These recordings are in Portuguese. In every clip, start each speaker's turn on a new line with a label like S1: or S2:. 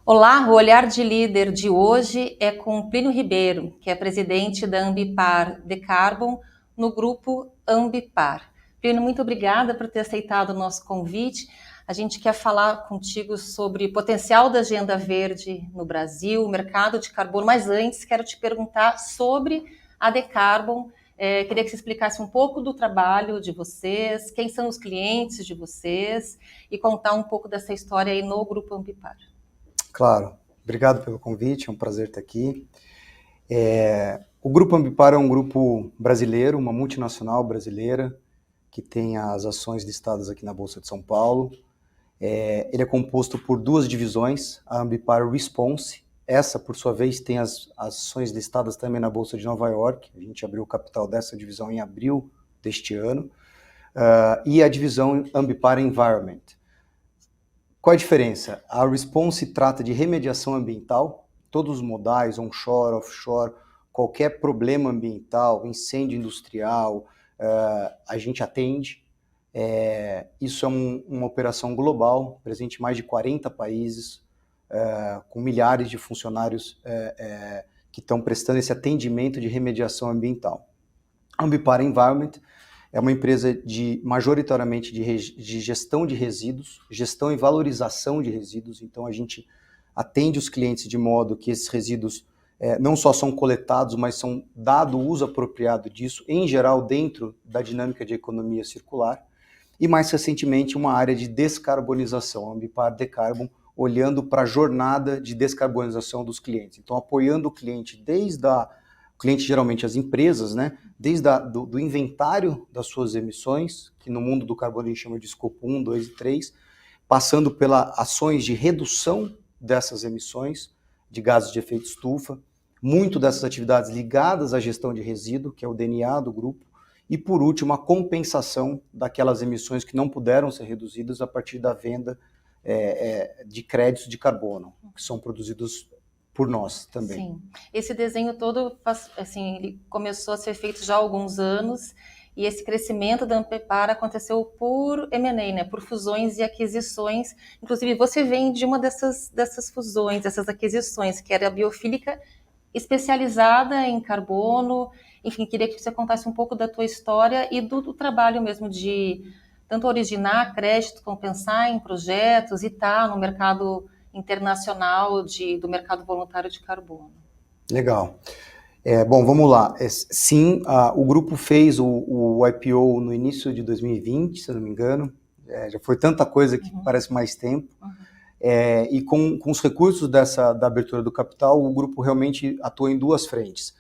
S1: Olá, o Olhar de Líder de hoje é com Plínio Ribeiro, que é presidente da Ambipar Decarbon, no grupo Ambipar. Plínio, muito obrigada por ter aceitado o nosso convite. A gente quer falar contigo sobre o potencial da agenda verde no Brasil, o mercado de carbono, mas antes quero te perguntar sobre a Decarbon. Queria que você explicasse um pouco do trabalho de vocês, quem são os clientes de vocês e contar um pouco dessa história aí no grupo Ambipar.
S2: Claro, obrigado pelo convite, é um prazer estar aqui. O Grupo Ambipar é um grupo brasileiro, uma multinacional brasileira, que tem as ações listadas aqui na Bolsa de São Paulo. Ele é composto por duas divisões, a Ambipar Response, essa, por sua vez, tem as ações listadas também na Bolsa de Nova York, a gente abriu o capital dessa divisão em abril deste ano, e a divisão Ambipar Environment. Qual a diferença? A Response trata de remediação ambiental, todos os modais, onshore, offshore, qualquer problema ambiental, incêndio industrial, a gente atende. Isso é uma operação global, presente em mais de 40 países, com milhares de funcionários que estão prestando esse atendimento de remediação ambiental. A Ambipar Environment é uma empresa majoritariamente de gestão de resíduos, gestão e valorização de resíduos. Então, a gente atende os clientes de modo que esses resíduos não só são coletados, mas são dado o uso apropriado disso, em geral, dentro da dinâmica de economia circular. E, mais recentemente, uma área de descarbonização, a Ambipar Decarbon, olhando para a jornada de descarbonização dos clientes. Então, apoiando o cliente cliente geralmente as empresas, né, desde do inventário das suas emissões, que no mundo do carbono a gente chama de escopo 1, 2 e 3, passando pelas ações de redução dessas emissões de gases de efeito estufa, muito dessas atividades ligadas à gestão de resíduo, que é o DNA do grupo, e por último a compensação daquelas emissões que não puderam ser reduzidas a partir da venda de créditos de carbono, que são produzidos por nós também.
S1: Sim, esse desenho todo, assim, ele começou a ser feito já há alguns anos e esse crescimento da Ambipar aconteceu por M&A, né, por fusões e aquisições. Inclusive, você vem de uma dessas fusões, dessas aquisições, que era a Biofílica, especializada em carbono. Enfim, queria que você contasse um pouco da tua história e do trabalho mesmo de tanto originar crédito, como pensar em projetos e estar no mercado internacional do mercado voluntário de carbono.
S2: Legal. Bom, vamos lá. Sim, o grupo fez o IPO no início de 2020, se eu não me engano. Já foi tanta coisa que parece mais tempo. E com os recursos da abertura do capital, o grupo realmente atuou em duas frentes.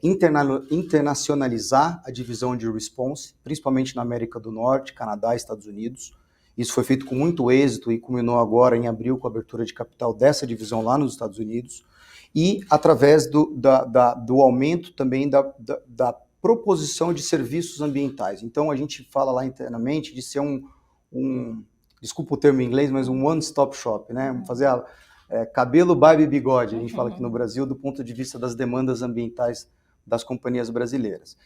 S2: Internacionalizar a divisão de Response, principalmente na América do Norte, Canadá e Estados Unidos. Isso foi feito com muito êxito e culminou agora em abril com a abertura de capital dessa divisão lá nos Estados Unidos. E através do aumento também da proposição de serviços ambientais. Então, a gente fala lá internamente de ser desculpa o termo em inglês, mas um one-stop shop, né? Fazer cabelo, barba e bigode, a gente fala aqui no Brasil, do ponto de vista das demandas ambientais das companhias brasileiras.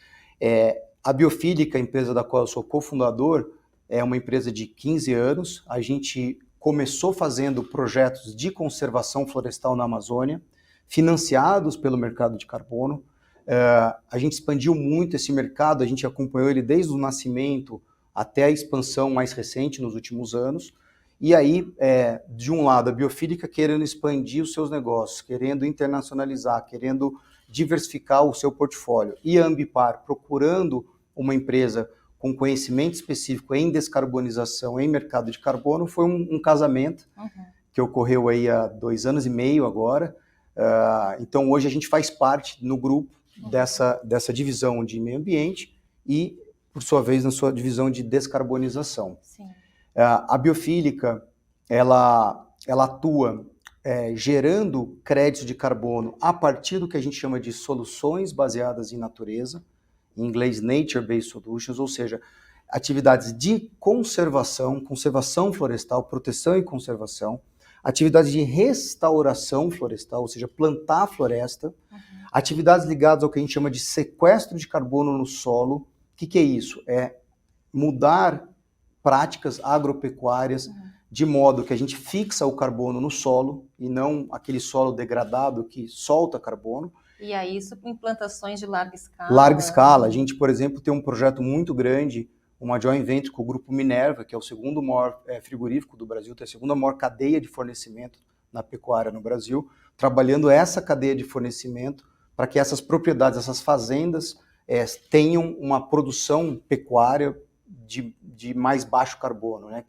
S2: A Biofílica, a empresa da qual eu sou cofundador, é uma empresa de 15 anos. A gente começou fazendo projetos de conservação florestal na Amazônia, financiados pelo mercado de carbono. A gente expandiu muito esse mercado, a gente acompanhou ele desde o nascimento até a expansão mais recente nos últimos anos. E aí, de um lado, a Biofílica querendo expandir os seus negócios, querendo internacionalizar, querendo diversificar o seu portfólio. E a Ambipar procurando uma empresa com conhecimento específico em descarbonização, em mercado de carbono, foi um casamento que ocorreu aí há 2 anos e meio agora. Então, hoje a gente faz parte no grupo dessa divisão de meio ambiente e, por sua vez, na sua divisão de descarbonização.
S1: Sim.
S2: A Biofílica, ela atua gerando créditos de carbono a partir do que a gente chama de soluções baseadas em natureza, em inglês Nature-Based Solutions, ou seja, atividades de conservação florestal, proteção e conservação, atividades de restauração florestal, ou seja, plantar a floresta, atividades ligadas ao que a gente chama de sequestro de carbono no solo. O que é isso? É mudar práticas agropecuárias de modo que a gente fixa o carbono no solo e não aquele solo degradado que solta carbono.
S1: E aí isso com implantações de larga escala?
S2: Larga escala. A gente, por exemplo, tem um projeto muito grande, uma joint venture com o Grupo Minerva, que é o segundo maior frigorífico do Brasil, tem a segunda maior cadeia de fornecimento na pecuária no Brasil, trabalhando essa cadeia de fornecimento para que essas propriedades, essas fazendas tenham uma produção pecuária de mais baixo carbono, né?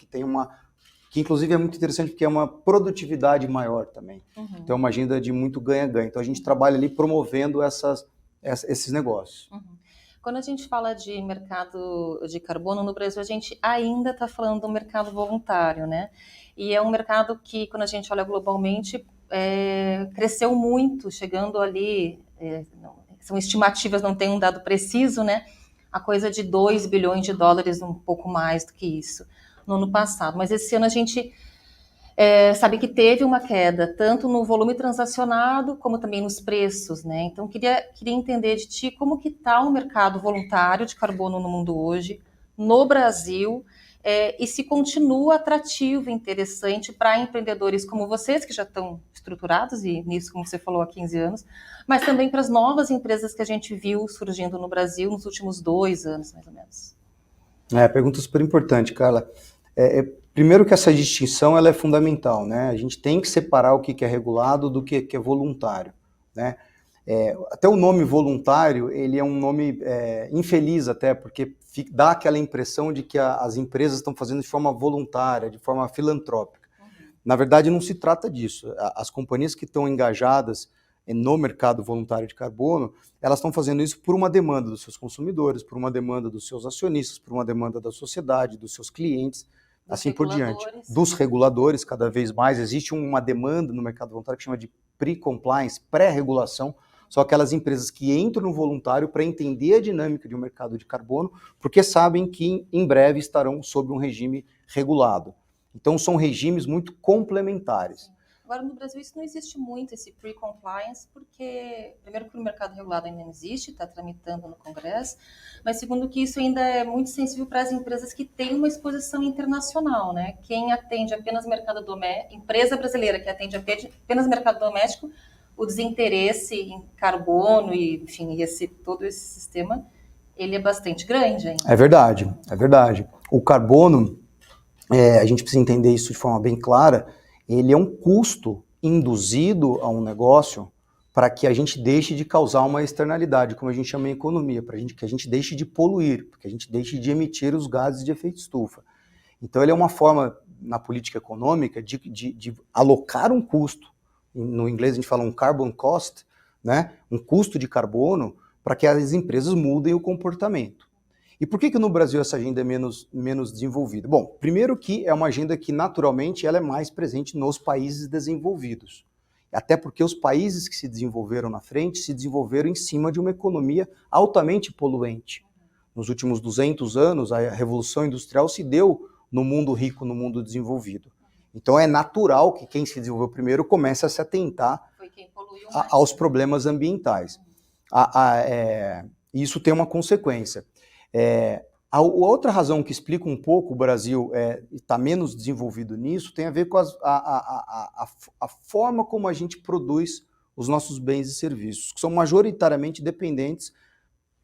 S2: Que inclusive é muito interessante porque é uma produtividade maior também. Então é uma agenda de muito ganha-ganha. Então a gente trabalha ali promovendo esses negócios.
S1: Quando a gente fala de mercado de carbono no Brasil, a gente ainda está falando do mercado voluntário, né? E é um mercado que, quando a gente olha globalmente, cresceu muito, chegando ali, são estimativas, não tem um dado preciso, né? A coisa de 2 bilhões de dólares, um pouco mais do que isso, no ano passado. Mas esse ano a gente sabe que teve uma queda, tanto no volume transacionado, como também nos preços, né? Então, queria entender de ti como que está o mercado voluntário de carbono no mundo hoje, no Brasil, e se continua atrativo e interessante para empreendedores como vocês, que já estão estruturados, e nisso, como você falou, há 15 anos, mas também para as novas empresas que a gente viu surgindo no Brasil nos últimos 2 anos, mais ou menos.
S2: Pergunta super importante, Carla. Primeiro que essa distinção ela é fundamental, né? A gente tem que separar o que é regulado do que é voluntário, né? Até o nome voluntário, ele é um nome infeliz até, porque dá aquela impressão de que as empresas estão fazendo de forma voluntária, de forma filantrópica. Na verdade, não se trata disso. As companhias que estão engajadas no mercado voluntário de carbono, elas estão fazendo isso por uma demanda dos seus consumidores, por uma demanda dos seus acionistas, por uma demanda da sociedade, dos seus clientes, assim por diante. Dos reguladores, cada vez mais, existe uma demanda no mercado voluntário que chama de pre-compliance, pré-regulação, são aquelas empresas que entram no voluntário para entender a dinâmica de um mercado de carbono, porque sabem que em breve estarão sob um regime regulado. Então são regimes muito complementares.
S1: Agora, no Brasil, isso não existe muito, esse pre-compliance, porque, primeiro, que o mercado regulado ainda não existe, está tramitando no Congresso, mas, segundo, que isso ainda é muito sensível para as empresas que têm uma exposição internacional, né? Quem atende apenas mercado doméstico, empresa brasileira que atende apenas mercado doméstico, o desinteresse em carbono e, enfim, todo esse sistema, ele é bastante grande ainda.
S2: É verdade, é verdade. O carbono, a gente precisa entender isso de forma bem clara, ele é um custo induzido a um negócio para que a gente deixe de causar uma externalidade, como a gente chama em economia, para que a gente deixe de poluir, para que a gente deixe de emitir os gases de efeito estufa. Então ele é uma forma, na política econômica, de alocar um custo, no inglês a gente fala um carbon cost, né? Um custo de carbono, para que as empresas mudem o comportamento. E por que no Brasil essa agenda é menos desenvolvida? Bom, primeiro que é uma agenda que naturalmente ela é mais presente nos países desenvolvidos. Até porque os países que se desenvolveram na frente se desenvolveram em cima de uma economia altamente poluente. Nos últimos 200 anos, a Revolução Industrial se deu no mundo rico, no mundo desenvolvido. Então é natural que quem se desenvolveu primeiro comece a se atentar aos problemas ambientais. Isso tem uma consequência. A outra razão que explica um pouco o Brasil estar menos desenvolvido nisso tem a ver com a forma como a gente produz os nossos bens e serviços, que são majoritariamente dependentes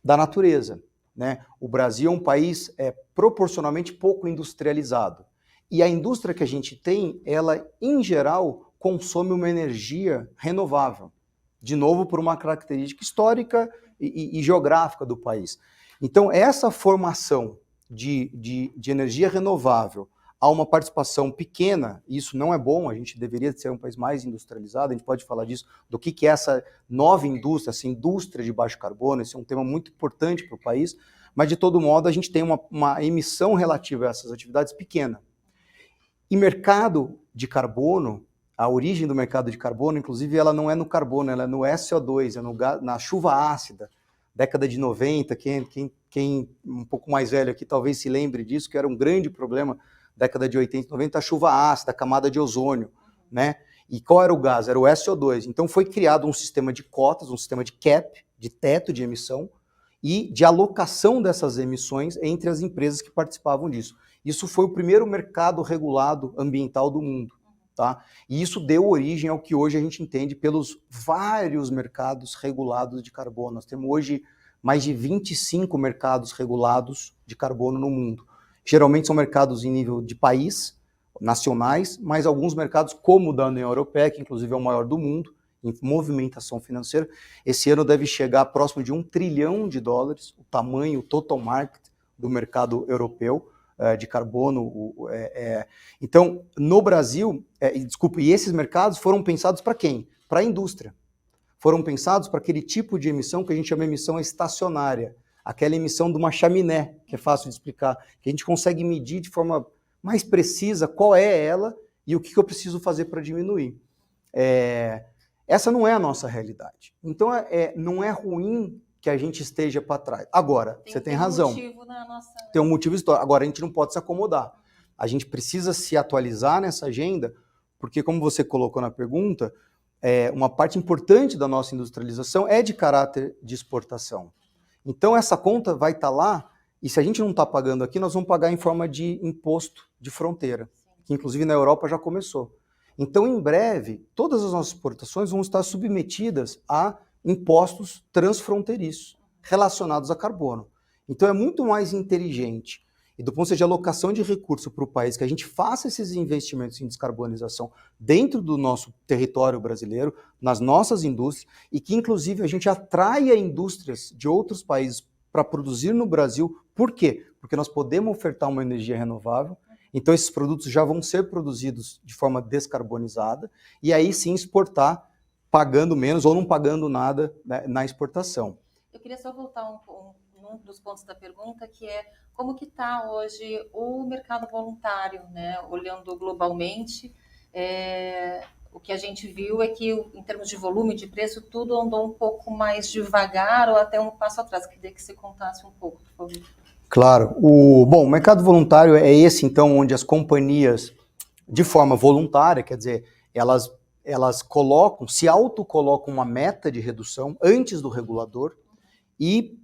S2: da natureza, né? O Brasil é um país proporcionalmente pouco industrializado. E a indústria que a gente tem, ela, em geral, consome uma energia renovável. De novo, por uma característica histórica e geográfica do país. Então, essa formação de energia renovável a uma participação pequena, isso não é bom, a gente deveria ser um país mais industrializado, a gente pode falar disso, do que é essa nova indústria, essa indústria de baixo carbono, esse é um tema muito importante para o país, mas de todo modo a gente tem uma emissão relativa a essas atividades pequena. E mercado de carbono, a origem do mercado de carbono, inclusive, ela não é no carbono, ela é no SO2, na chuva ácida. Década de 90, quem um pouco mais velho aqui talvez se lembre disso, que era um grande problema, década de 80 e 90, a chuva ácida, a camada de ozônio, né? E qual era o gás? Era o SO2. Então foi criado um sistema de cotas, um sistema de cap, de teto de emissão, e de alocação dessas emissões entre as empresas que participavam disso. Isso foi o primeiro mercado regulado ambiental do mundo. Tá? E isso deu origem ao que hoje a gente entende pelos vários mercados regulados de carbono. Nós temos hoje mais de 25 mercados regulados de carbono no mundo. Geralmente são mercados em nível de país, nacionais, mas alguns mercados, como o da União Europeia, que inclusive é o maior do mundo, em movimentação financeira, esse ano deve chegar próximo de $1 trilhão, o tamanho, o total market do mercado europeu de carbono. Então, no Brasil, e esses mercados foram pensados para quem? Para a indústria. Foram pensados para aquele tipo de emissão que a gente chama de emissão estacionária, aquela emissão de uma chaminé, que é fácil de explicar, que a gente consegue medir de forma mais precisa qual é ela e o que eu preciso fazer para diminuir. Essa não é a nossa realidade. Então, não é ruim que a gente esteja para trás. Agora, você tem razão. Tem um motivo histórico. Agora, a gente não pode se acomodar. A gente precisa se atualizar nessa agenda, porque, como você colocou na pergunta, uma parte importante da nossa industrialização é de caráter de exportação. Então, essa conta vai estar lá, e se a gente não está pagando aqui, nós vamos pagar em forma de imposto de fronteira, que inclusive na Europa já começou. Então, em breve, todas as nossas exportações vão estar submetidas a impostos transfronteiriços relacionados a carbono. Então, é muito mais inteligente, e do ponto de vista de alocação de recursos para o país, que a gente faça esses investimentos em descarbonização dentro do nosso território brasileiro, nas nossas indústrias, e que, inclusive, a gente atraia indústrias de outros países para produzir no Brasil. Por quê? Porque nós podemos ofertar uma energia renovável, então esses produtos já vão ser produzidos de forma descarbonizada, e aí sim exportar pagando menos ou não pagando nada, né, na exportação.
S1: Eu queria só voltar num dos pontos da pergunta, que é como que está hoje o mercado voluntário, né? Olhando globalmente, o que a gente viu é que, em termos de volume, de preço, tudo andou um pouco mais devagar ou até um passo atrás. Queria que você contasse um pouco, por favor.
S2: Claro. O mercado voluntário é esse, então, onde as companhias, de forma voluntária, quer dizer, elas se autocolocam uma meta de redução antes do regulador e,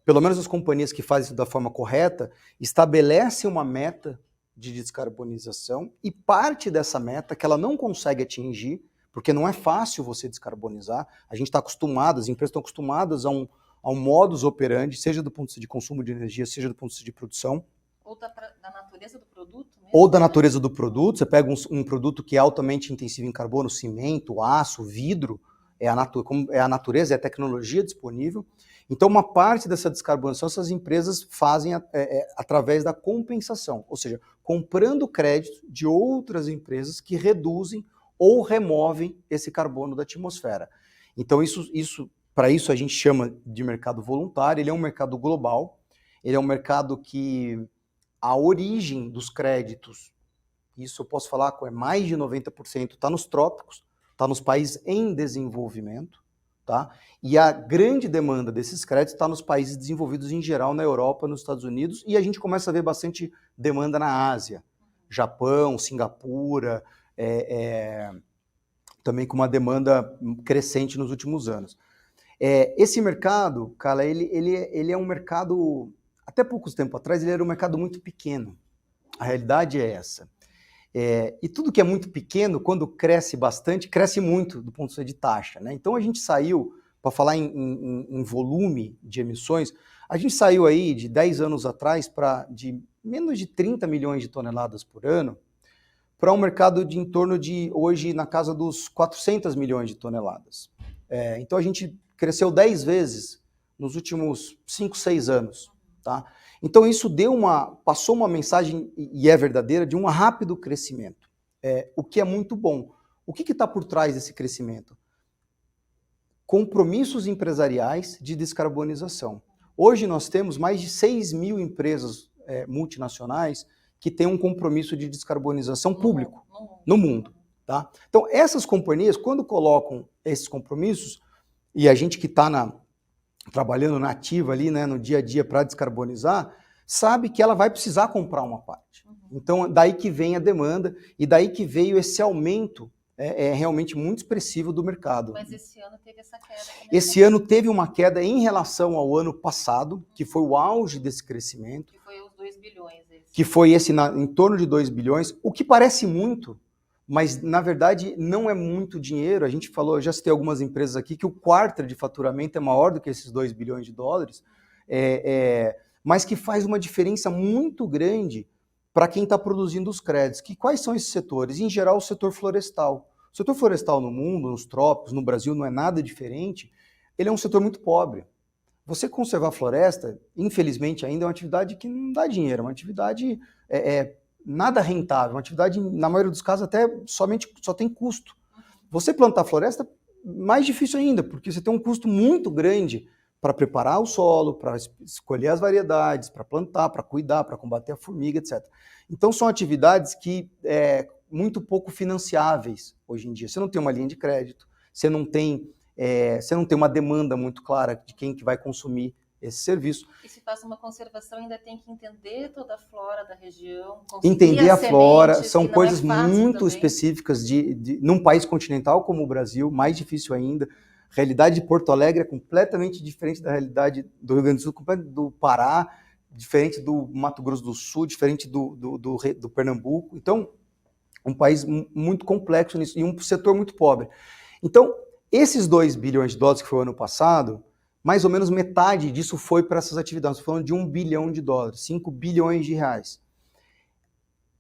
S2: pelo menos as companhias que fazem isso da forma correta, estabelecem uma meta de descarbonização e parte dessa meta que ela não consegue atingir, porque não é fácil você descarbonizar, a gente está acostumado, as empresas estão acostumadas a um modus operandi, seja do ponto de vista de consumo de energia, seja do ponto de vista de produção.
S1: Ou da natureza do produto mesmo?
S2: Ou da natureza do produto. Você pega um produto que é altamente intensivo em carbono, cimento, aço, vidro, é a natureza, é a tecnologia disponível. Então, uma parte dessa descarbonização essas empresas fazem através da compensação, ou seja, comprando crédito de outras empresas que reduzem ou removem esse carbono da atmosfera. Então, para isso a gente chama de mercado voluntário. Ele é um mercado global, ele é um mercado que a origem dos créditos, isso eu posso falar com mais de 90%, está nos trópicos, está nos países em desenvolvimento, tá? E a grande demanda desses créditos está nos países desenvolvidos em geral, na Europa, nos Estados Unidos, e a gente começa a ver bastante demanda na Ásia, Japão, Singapura, também com uma demanda crescente nos últimos anos. Esse mercado, cara, ele é um mercado, até poucos tempos atrás, ele era um mercado muito pequeno. A realidade é essa. E tudo que é muito pequeno, quando cresce bastante, cresce muito do ponto de vista de taxa, né? Então a gente saiu, para falar em volume de emissões, a gente saiu aí de 10 anos atrás de menos de 30 milhões de toneladas por ano para um mercado de em torno de, hoje, na casa dos 400 milhões de toneladas. Então a gente cresceu 10 vezes nos últimos 5, 6 anos, tá? Então isso passou uma mensagem, e é verdadeira, de um rápido crescimento, o que é muito bom. O que está por trás desse crescimento? Compromissos empresariais de descarbonização. Hoje nós temos mais de 6 mil empresas multinacionais que têm um compromisso de descarbonização público no mundo. Tá? Então essas companhias, quando colocam esses compromissos, e a gente que está trabalhando na ativa ali, né, no dia a dia para descarbonizar, sabe que ela vai precisar comprar uma parte. Então, daí que vem a demanda e daí que veio esse aumento realmente muito expressivo do mercado.
S1: Mas esse ano teve essa queda.
S2: Esse ano teve uma queda em relação ao ano passado, que foi o auge desse crescimento.
S1: Que foi os 2 bilhões.
S2: que foi esse em torno de 2 bilhões, o que parece muito, mas na verdade não é muito dinheiro. A gente falou, eu já citei algumas empresas aqui, que o quarter de faturamento é maior do que esses 2 bilhões de dólares, mas que faz uma diferença muito grande para quem está produzindo os créditos. Quais são esses setores? Em geral, o setor florestal. O setor florestal no mundo, nos trópicos, no Brasil, não é nada diferente. Ele é um setor muito pobre. Você conservar a floresta, infelizmente, ainda é uma atividade que não dá dinheiro, é uma atividade nada rentável, uma atividade, na maioria dos casos, até só tem custo. Você plantar floresta, mais difícil ainda, porque você tem um custo muito grande para preparar o solo, para escolher as variedades, para plantar, para cuidar, para combater a formiga, etc. Então, são atividades que muito pouco financiáveis hoje em dia. Você não tem uma linha de crédito, você não tem uma demanda muito clara de quem que vai consumir esse serviço.
S1: E se faz uma conservação, ainda tem que entender toda a flora da região,
S2: entender a flora, são coisas muito
S1: também.
S2: específicas num país continental como o Brasil, mais difícil ainda. A realidade de Porto Alegre é completamente diferente da realidade do Rio Grande do Sul, do Pará, diferente do Mato Grosso do Sul, diferente do Pernambuco. Então, um país muito complexo nisso, e um setor muito pobre. Então, esses 2 bilhões de dólares que foi o ano passado, mais ou menos metade disso foi para essas atividades. Estou falando de 1 bilhão de dólares, 5 bilhões de reais.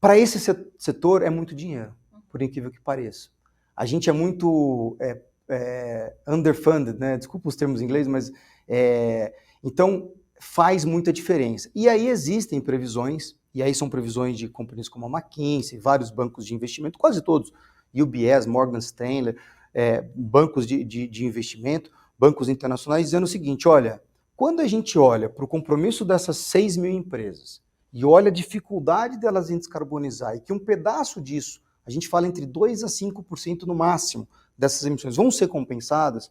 S2: Para esse setor é muito dinheiro, por incrível que pareça. A gente é muito underfunded, né? Desculpa os termos em inglês, mas então faz muita diferença. E aí existem previsões, e aí são previsões de companhias como a McKinsey, vários bancos de investimento, quase todos, UBS, Morgan Stanley, bancos de investimento, bancos internacionais, dizendo o seguinte: olha, quando a gente olha para o compromisso dessas 6 mil empresas e olha a dificuldade delas em descarbonizar, e que um pedaço disso, a gente fala entre 2% a 5% no máximo dessas emissões vão ser compensadas,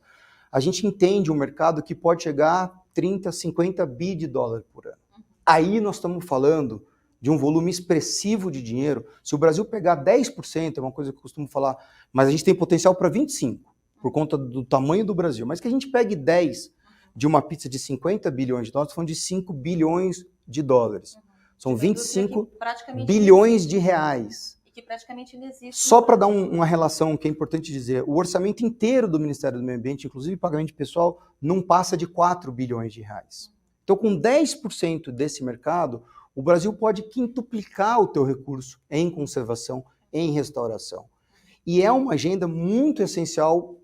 S2: a gente entende um mercado que pode chegar a 30, 50 bi de dólar por ano. Aí nós estamos falando de um volume expressivo de dinheiro. Se o Brasil pegar 10%, é uma coisa que eu costumo falar, mas a gente tem potencial para 25%, por conta do tamanho do Brasil. Mas que a gente pegue 10% de uma pizza de 50 bilhões de dólares, estamos falando de 5 bilhões de dólares. São 25 bilhões de reais.
S1: E que praticamente não existe.
S2: Só para dar uma relação que é importante dizer, o orçamento inteiro do Ministério do Meio Ambiente, inclusive pagamento pessoal, não passa de 4 bilhões de reais. Então, com 10% desse mercado, o Brasil pode quintuplicar o teu recurso em conservação, em restauração. E é uma agenda muito essencial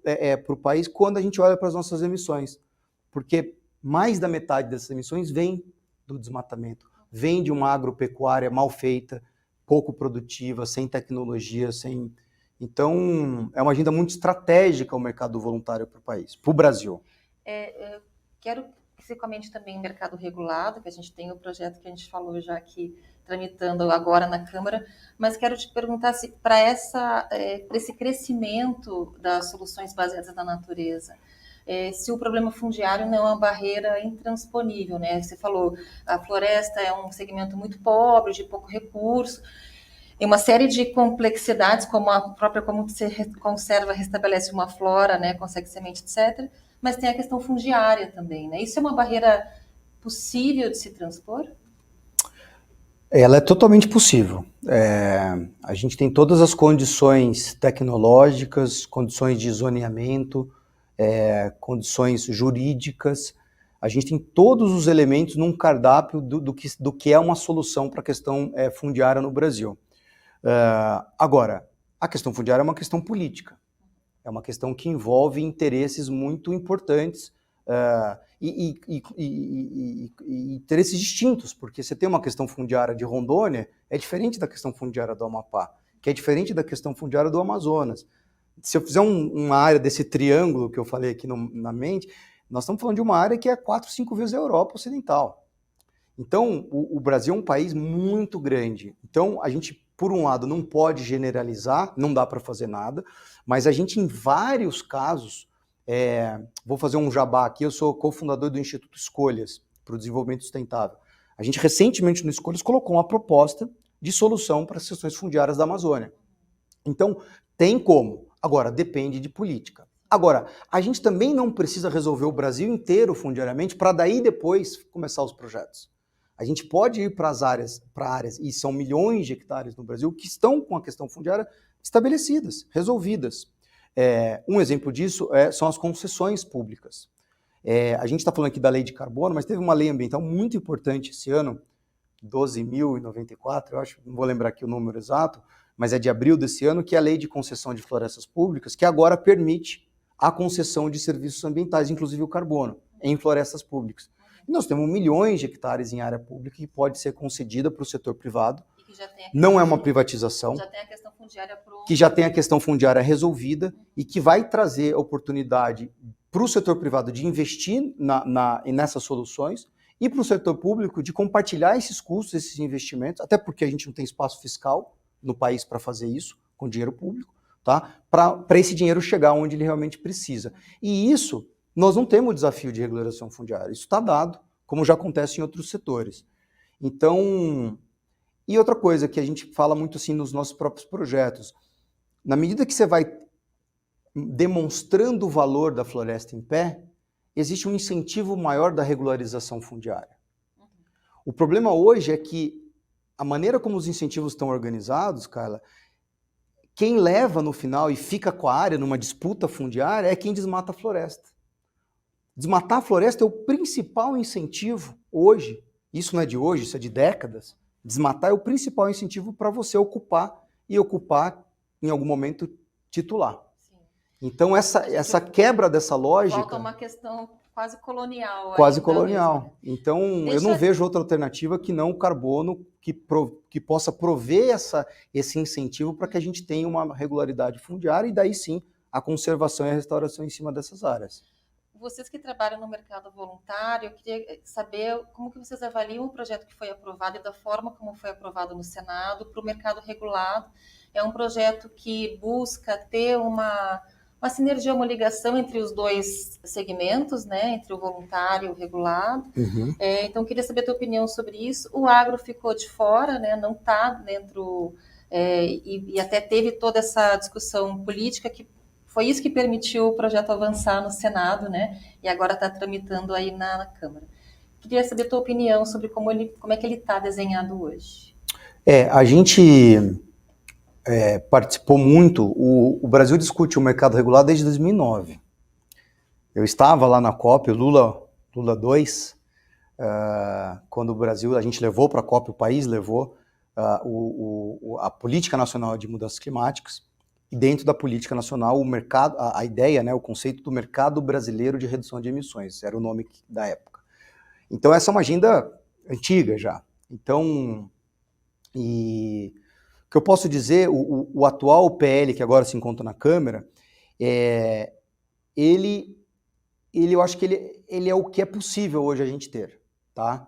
S2: para o país quando a gente olha para as nossas emissões, porque mais da metade dessas emissões vem do desmatamento, vem de uma agropecuária mal feita, pouco produtiva, sem tecnologia, Então, é uma agenda muito estratégica o mercado voluntário para o país, para o Brasil.
S1: Quero que você comente também o mercado regulado, que a gente tem o projeto que a gente falou já aqui, tramitando agora na Câmara, mas quero te perguntar se para esse crescimento das soluções baseadas na natureza, se o problema fundiário não é uma barreira intransponível, né? Você falou, a floresta é um segmento muito pobre, de pouco recurso, tem uma série de complexidades, como como você conserva, restabelece uma flora, né? Consegue semente, etc., mas tem a questão fundiária também, né? Isso é uma barreira possível de se transpor?
S2: Ela é totalmente possível. A gente tem todas as condições tecnológicas, condições de zoneamento, condições jurídicas. A gente tem todos os elementos num cardápio do que é uma solução para a questão fundiária no Brasil. Agora, a questão fundiária é uma questão política. É uma questão que envolve interesses muito importantes e interesses distintos, porque você tem uma questão fundiária de Rondônia, é diferente da questão fundiária do Amapá, que é diferente da questão fundiária do Amazonas. Se eu fizer uma área desse triângulo que eu falei aqui na mente, nós estamos falando de uma área que é 4, 5 vezes a Europa Ocidental. Então, o Brasil é um país muito grande. Então, a gente, por um lado, não pode generalizar, não dá para fazer nada, mas a gente, em vários casos, vou fazer um jabá aqui, eu sou cofundador do Instituto Escolhas para o Desenvolvimento Sustentável. A gente, recentemente, no Escolhas, colocou uma proposta de solução para as questões fundiárias da Amazônia. Então, tem como. Agora, depende de política. Agora, a gente também não precisa resolver o Brasil inteiro fundiariamente para daí depois começar os projetos. A gente pode ir para áreas, e são milhões de hectares no Brasil, que estão com a questão fundiária estabelecidas, resolvidas. Um exemplo disso são as concessões públicas. A gente está falando aqui da lei de carbono, mas teve uma lei ambiental muito importante esse ano, 12.094, eu acho, não vou lembrar aqui o número exato, mas é de abril desse ano, que é a lei de concessão de florestas públicas, que agora permite a concessão de serviços ambientais, inclusive o carbono, em florestas públicas. E nós temos milhões de hectares em área pública que pode ser concedida para o setor privado.
S1: E que já tem
S2: não é uma privatização.
S1: Já tem a questão fundiária pronta.
S2: Que já tem a questão fundiária resolvida e que vai trazer oportunidade para o setor privado de investir nessas soluções e para o setor público de compartilhar esses custos, esses investimentos, até porque a gente não tem espaço fiscal no país para fazer isso, com dinheiro público, tá? Para esse dinheiro chegar onde ele realmente precisa. E isso, nós não temos o desafio de regularização fundiária, isso está dado, como já acontece em outros setores. Então, e outra coisa que a gente fala muito assim nos nossos próprios projetos, na medida que você vai demonstrando o valor da floresta em pé, existe um incentivo maior da regularização fundiária. O problema hoje é que a maneira como os incentivos estão organizados, Carla, quem leva no final e fica com a área numa disputa fundiária é quem desmata a floresta. Desmatar a floresta é o principal incentivo hoje, isso não é de hoje, isso é de décadas. Desmatar é o principal incentivo para você ocupar e ocupar em algum momento titular. Sim. Então essa quebra dessa lógica...
S1: Falta uma questão quase colonial.
S2: Quase colonial. Mesmo. Então eu não vejo outra alternativa que não o carbono que possa prover esse incentivo para que a gente tenha uma regularidade fundiária e daí sim a conservação e a restauração em cima dessas áreas.
S1: Vocês que trabalham no mercado voluntário, eu queria saber como que vocês avaliam o projeto que foi aprovado e da forma como foi aprovado no Senado para o mercado regulado. É um projeto que busca ter uma sinergia, uma ligação entre os dois segmentos, né, entre o voluntário e o regulado.
S2: Uhum.
S1: Então, eu queria saber a tua opinião sobre isso. O agro ficou de fora, né, não está dentro, e até teve toda essa discussão política que foi isso que permitiu o projeto avançar no Senado, né? E agora está tramitando aí na Câmara. Queria saber a tua opinião sobre como é que ele está desenhado hoje.
S2: A gente participou muito. O Brasil discute o mercado regulado desde 2009. Eu estava lá na COP, o Lula 2, quando o Brasil, a gente levou para a COP, o país levou a Política Nacional de Mudanças Climáticas. E dentro da política nacional, o mercado, a ideia, né, o conceito do mercado brasileiro de redução de emissões, era o nome da época. Então essa é uma agenda antiga já. Então, o que eu posso dizer, o atual PL que agora se encontra na Câmara, eu acho que ele é o que é possível hoje a gente ter, tá?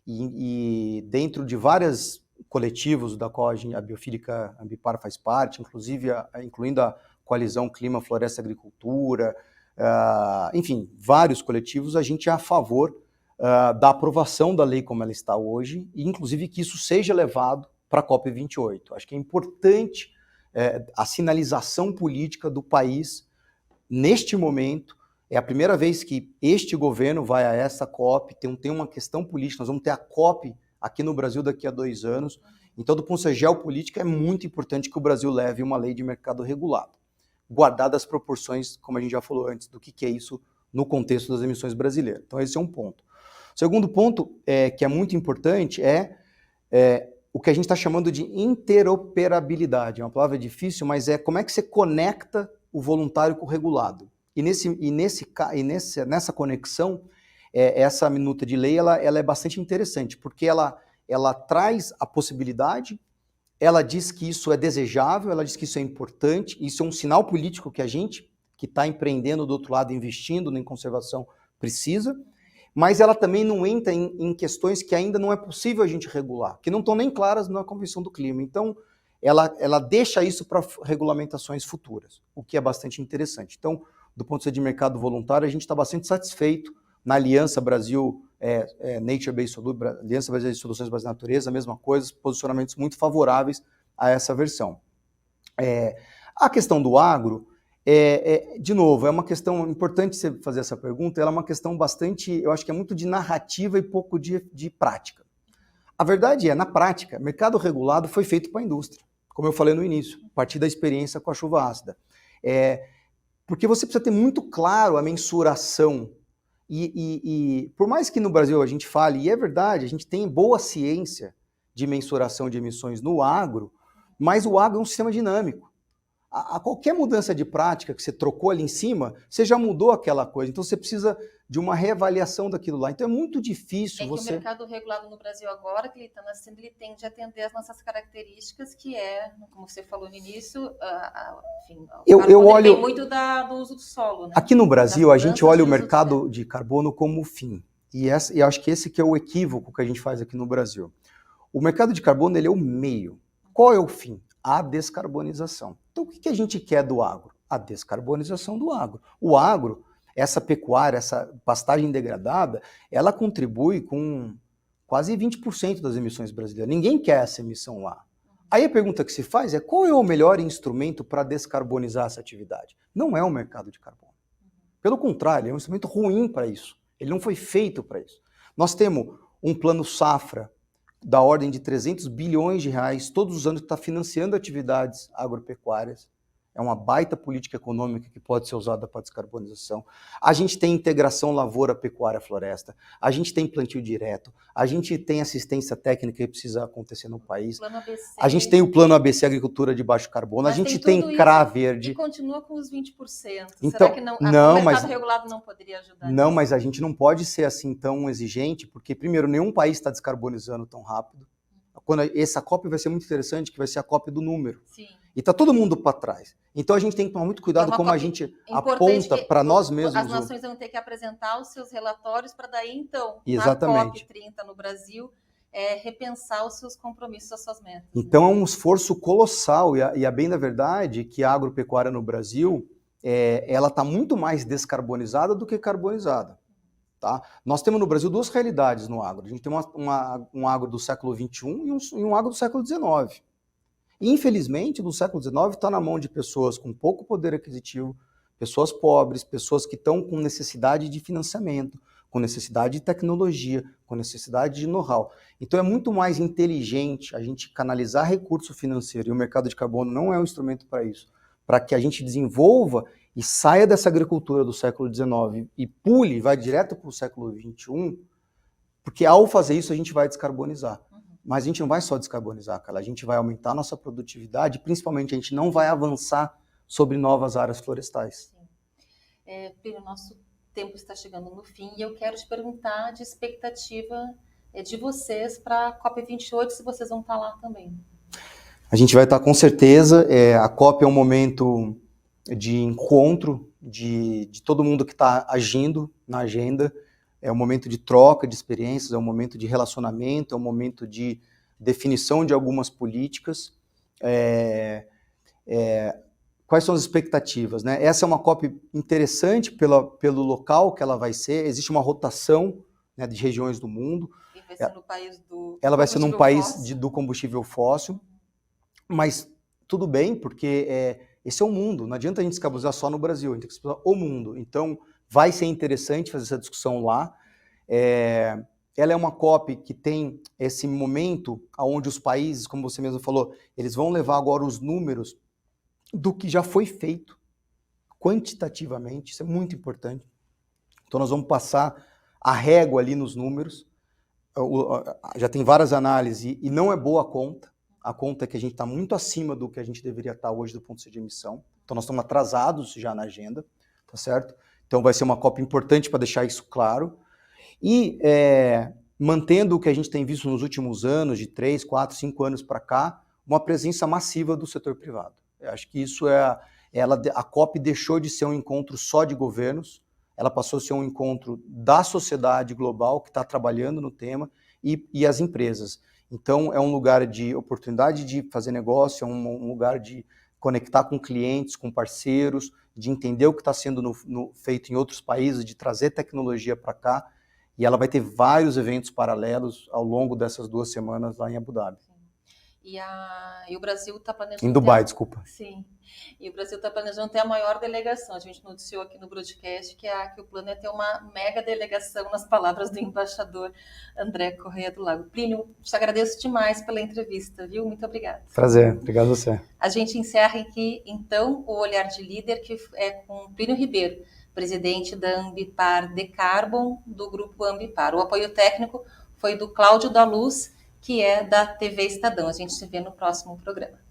S2: E dentro de várias coletivos da qual a Biofílica Ambipar faz parte, incluindo a Coalizão Clima, Floresta, Agricultura, enfim, vários coletivos, a gente é a favor da aprovação da lei como ela está hoje, e inclusive que isso seja levado para a COP28. Acho que é importante a sinalização política do país neste momento. É a primeira vez que este governo vai a essa COP, tem uma questão política, nós vamos ter a COP aqui no Brasil daqui a 2 anos. Então, do ponto de vista geopolítico, é muito importante que o Brasil leve uma lei de mercado regulado, guardadas as proporções, como a gente já falou antes, do que é isso no contexto das emissões brasileiras. Então, esse é um ponto. O segundo ponto, que é muito importante, o que a gente está chamando de interoperabilidade. É uma palavra difícil, mas como é que você conecta o voluntário com o regulado. E nessa conexão, essa minuta de lei ela é bastante interessante, porque ela traz a possibilidade, ela diz que isso é desejável, ela diz que isso é importante, isso é um sinal político que a gente, que está empreendendo do outro lado, investindo em conservação, precisa, mas ela também não entra em questões que ainda não é possível a gente regular, que não estão nem claras na Convenção do Clima. Então, ela deixa isso para regulamentações futuras, o que é bastante interessante. Então, do ponto de vista de mercado voluntário, a gente está bastante satisfeito na Aliança Brasil Nature Based Solutions, Aliança Brasileira de Soluções Baseadas na Natureza, a mesma coisa, posicionamentos muito favoráveis a essa versão. A questão do agro, de novo, é uma questão importante você fazer essa pergunta, ela é uma questão bastante, eu acho que é muito de narrativa e pouco de prática. A verdade é, na prática, mercado regulado foi feito para a indústria, como eu falei no início, a partir da experiência com a chuva ácida. Porque você precisa ter muito claro a mensuração. E por mais que no Brasil a gente fale, e é verdade, a gente tem boa ciência de mensuração de emissões no agro, mas o agro é um sistema dinâmico. A qualquer mudança de prática que você trocou ali em cima, você já mudou aquela coisa. Então você precisa de uma reavaliação daquilo lá. Então é muito difícil
S1: que
S2: você...
S1: o mercado regulado no Brasil agora, que ele está nascendo, ele tende a atender as nossas características, que é, como você falou no início, enfim,
S2: eu olho...
S1: tem muito do uso do solo. Né?
S2: Aqui no Brasil, a gente olha o mercado de carbono como fim. E acho que esse que é o equívoco que a gente faz aqui no Brasil. O mercado de carbono ele é o meio. Qual é o fim? A descarbonização. Então, o que a gente quer do agro? A descarbonização do agro. O agro, essa pecuária, essa pastagem degradada, ela contribui com quase 20% das emissões brasileiras. Ninguém quer essa emissão lá. Aí a pergunta que se faz é qual é o melhor instrumento para descarbonizar essa atividade? Não é o mercado de carbono. Pelo contrário, é um instrumento ruim para isso. Ele não foi feito para isso. Nós temos um plano safra da ordem de 300 bilhões de reais todos os anos que está financiando atividades agropecuárias. É uma baita política econômica que pode ser usada para descarbonização. A gente tem integração lavoura, pecuária, floresta. A gente tem plantio direto. A gente tem assistência técnica que precisa acontecer no país.
S1: Plano ABC.
S2: A gente tem o plano ABC Agricultura de Baixo Carbono.
S1: Mas
S2: a gente tem CRA Verde.
S1: E continua com os 20%.
S2: Então,
S1: será que o mercado regulado não poderia ajudar?
S2: Não, mas a gente não pode ser assim tão exigente, porque, primeiro, nenhum país está descarbonizando tão rápido. Essa COP vai ser muito interessante, que vai ser a COP do número.
S1: Sim.
S2: E está todo mundo para trás. Então a gente tem que tomar muito cuidado como a gente aponta para nós mesmos.
S1: As nações vão ter que apresentar os seus relatórios para daí, então,
S2: exatamente,
S1: na COP30 no Brasil, repensar os seus compromissos, as suas metas.
S2: Então é um esforço colossal. E a bem da verdade que a agropecuária no Brasil, ela está muito mais descarbonizada do que carbonizada. Tá? Nós temos no Brasil duas realidades no agro. A gente tem um agro do século XXI e um agro do século XIX. E, infelizmente, do século XIX está na mão de pessoas com pouco poder aquisitivo, pessoas pobres, pessoas que estão com necessidade de financiamento, com necessidade de tecnologia, com necessidade de know-how. Então é muito mais inteligente a gente canalizar recurso financeiro, e o mercado de carbono não é um instrumento para isso, para que a gente desenvolva e saia dessa agricultura do século XIX e pule, vai direto para o século XXI, porque ao fazer isso a gente vai descarbonizar. Mas a gente não vai só descarbonizar, cara, a gente vai aumentar a nossa produtividade, principalmente a gente não vai avançar sobre novas áreas florestais.
S1: Pedro, nosso tempo está chegando no fim e eu quero te perguntar de expectativa de vocês para a COP28, se vocês vão estar lá também.
S2: A gente vai estar com certeza, a COP é um momento de encontro de todo mundo que está agindo na agenda, é um momento de troca de experiências, é um momento de relacionamento, é um momento de definição de algumas políticas. Quais são as expectativas? Né? Essa é uma COP interessante pelo local que ela vai ser, existe uma rotação, né, de regiões do mundo.
S1: E vai ser no país do
S2: ela vai ser num país
S1: fóssil.
S2: do combustível fóssil, mas tudo bem, porque esse é o mundo, não adianta a gente descarbonizar só no Brasil, a gente tem que explorar o mundo. Então, vai ser interessante fazer essa discussão lá. Ela é uma COP que tem esse momento onde os países, como você mesmo falou, eles vão levar agora os números do que já foi feito, quantitativamente, isso é muito importante. Então, nós vamos passar a régua ali nos números, já tem várias análises e não é boa a conta é que a gente está muito acima do que a gente deveria estar hoje do ponto de vista de emissão, então nós estamos atrasados já na agenda, tá certo? Então vai ser uma COP importante para deixar isso claro, e mantendo o que a gente tem visto nos últimos anos, de 3, 4, 5 anos para cá, uma presença massiva do setor privado. Eu acho que isso a COP deixou de ser um encontro só de governos, ela passou a ser um encontro da sociedade global que está trabalhando no tema e as empresas. Então é um lugar de oportunidade de fazer negócio, é um lugar de conectar com clientes, com parceiros, de entender o que está sendo feito em outros países, de trazer tecnologia para cá, e ela vai ter vários eventos paralelos ao longo dessas 2 semanas lá em Abu Dhabi.
S1: E o Brasil está planejando...
S2: Em Dubai, desculpa.
S1: Sim. E o Brasil está planejando ter a maior delegação. A gente noticiou aqui no broadcast que o plano é ter uma mega delegação, nas palavras do embaixador André Correia do Lago. Plínio, te agradeço demais pela entrevista, viu? Muito obrigada.
S2: Prazer, obrigado a você.
S1: A gente encerra aqui, então, o Olhar de Líder, que é com Plínio Ribeiro, presidente da Ambipar Decarbon, do grupo Ambipar. O apoio técnico foi do Cláudio da Luz, que é da TV Estadão. A gente se vê no próximo programa.